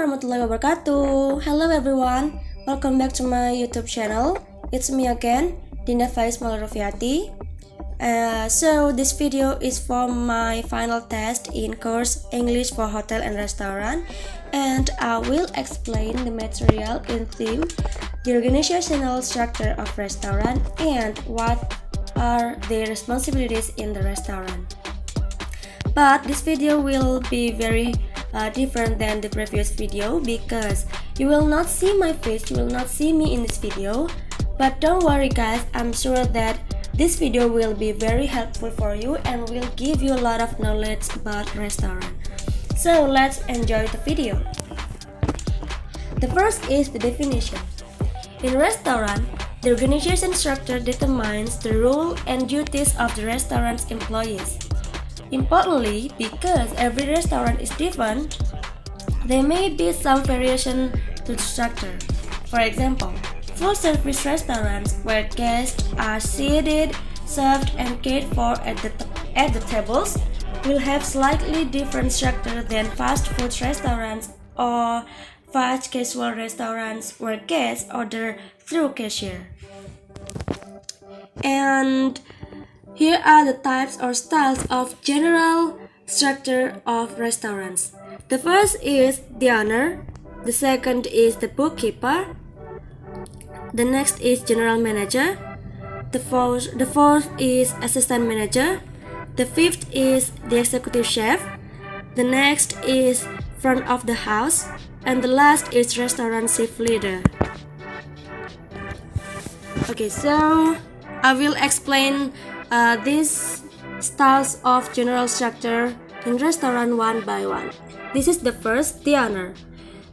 warahmatullahi wabarakatuh. Hello everyone, welcome back to my YouTube channel. It's me again, Dinda Malrofiati. So this video is for my final test in course English for Hotel and Restaurant, and I will explain the material in theme, the organizational structure of restaurant, and what are the responsibilities in the restaurant. But this video will be very different than the previous video because you will not see my face, you will not see me in this video. But don't worry guys, I'm sure that this video will be very helpful for you and will give you a lot of knowledge about restaurant. So let's enjoy the video. The first is the definition. In restaurant, the organization structure determines the role and duties of the restaurant's employees. Importantly, because every restaurant is different, there may be some variation to the structure. For example, full-service restaurants where guests are seated, served, and cared for at the tables will have slightly different structure than fast food restaurants or fast casual restaurants where guests order through cashier. And here are the types or styles of general structure of restaurants. The first is the owner, the second is the bookkeeper, the next is general manager, the fourth is assistant manager, the fifth is the executive chef, the next is front of the house, and the last is restaurant chef leader. Okay, so I will explain these styles of general structure in restaurant one by one. This is the first, the owner.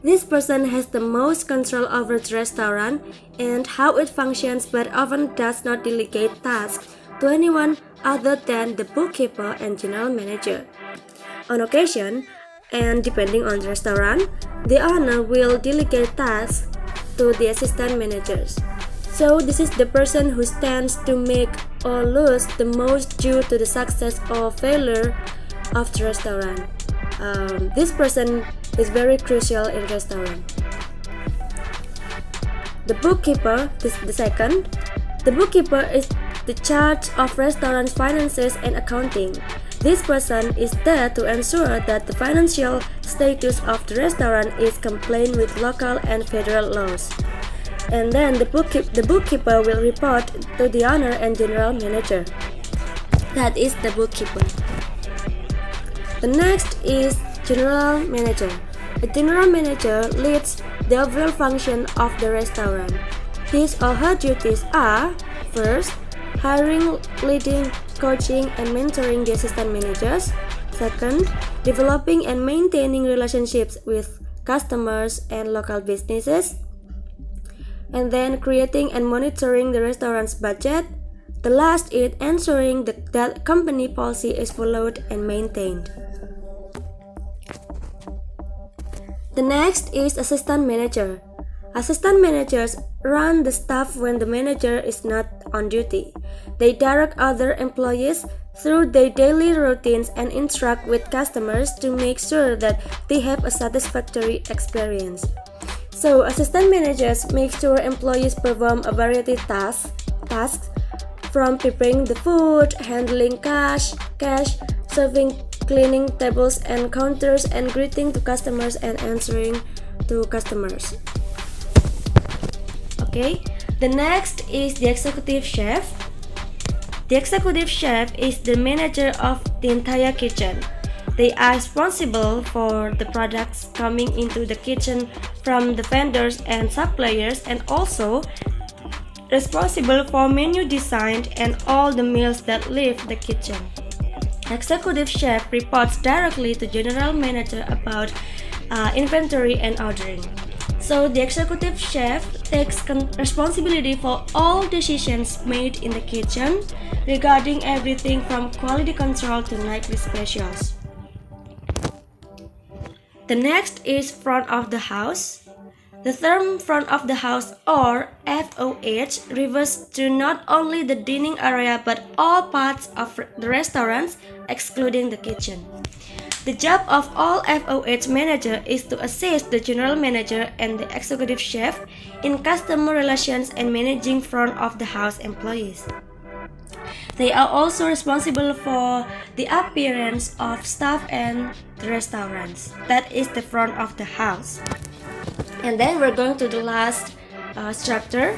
This person has the most control over the restaurant and how it functions, but often does not delegate tasks to anyone other than the bookkeeper and general manager. On occasion, and depending on the restaurant, the owner will delegate tasks to the assistant managers. So this is the person who stands to make or lose the most due to the success or failure of the restaurant. This person is very crucial in restaurant. The bookkeeper is the second. The bookkeeper is the charge of restaurant finances and accounting. This person is there to ensure that the financial status of the restaurant is compliant with local and federal laws. And then the bookkeeper will report to the owner and general manager. That is the bookkeeper. The next is general manager. The general manager leads the overall function of the restaurant. His or her duties are: first, hiring, leading, coaching, and mentoring the assistant managers. Second, developing and maintaining relationships with customers and local businesses. And then creating and monitoring the restaurant's budget. The last is ensuring that company policy is followed and maintained. The next is assistant manager. Assistant managers run the staff when the manager is not on duty. They direct other employees through their daily routines and interact with customers to make sure that they have a satisfactory experience. So assistant managers make sure employees perform a variety of tasks from preparing the food, handling cash, serving, cleaning tables and counters, and greeting to customers and answering to customers. Okay, the next is the executive chef. The executive chef is the manager of the entire kitchen. They are responsible for the products coming into the kitchen from the vendors and suppliers, and also responsible for menu design and all the meals that leave the kitchen. Executive chef reports directly to general manager about inventory and ordering. So the executive chef takes responsibility for all decisions made in the kitchen regarding everything from quality control to nightly specials. The next is front of the house. The term front of the house, or FOH, refers to not only the dining area but all parts of the restaurants excluding the kitchen. The job of all FOH manager is to assist the general manager and the executive chef in customer relations and managing front of the house employees. They are also responsible for the appearance of staff and the restaurants. That is the front of the house. And then we're going to the last structure.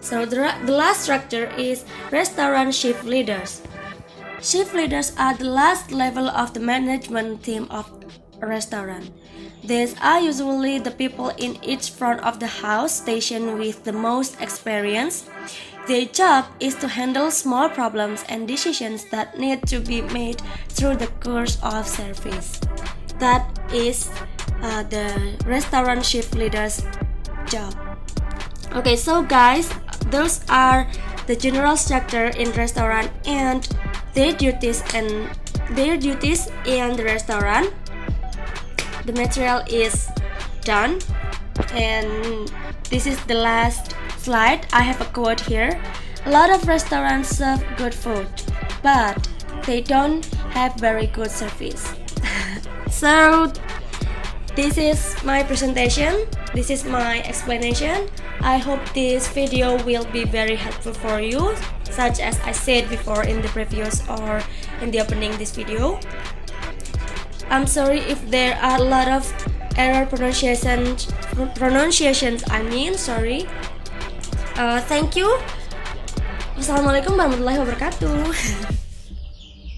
So the last structure is restaurant shift leaders. Shift leaders are the last level of the management team of a restaurant. These are usually the people in each front of the house station with the most experience. Their job is to handle small problems and decisions that need to be made through the course of service. That is the restaurant shift leader's job. Okay, so guys, those are the general structure in restaurant and their duties in the restaurant. The material is done, and this is the last slide. I have a quote here. A lot of restaurants serve good food, but they don't have very good service. So this is my presentation. This is my explanation. I hope this video will be very helpful for you, such as I said before in the previous or in the opening this video. I'm sorry if there are a lot of error pronunciations. Sorry. Thank you. Wassalamualaikum warahmatullahi wabarakatuh.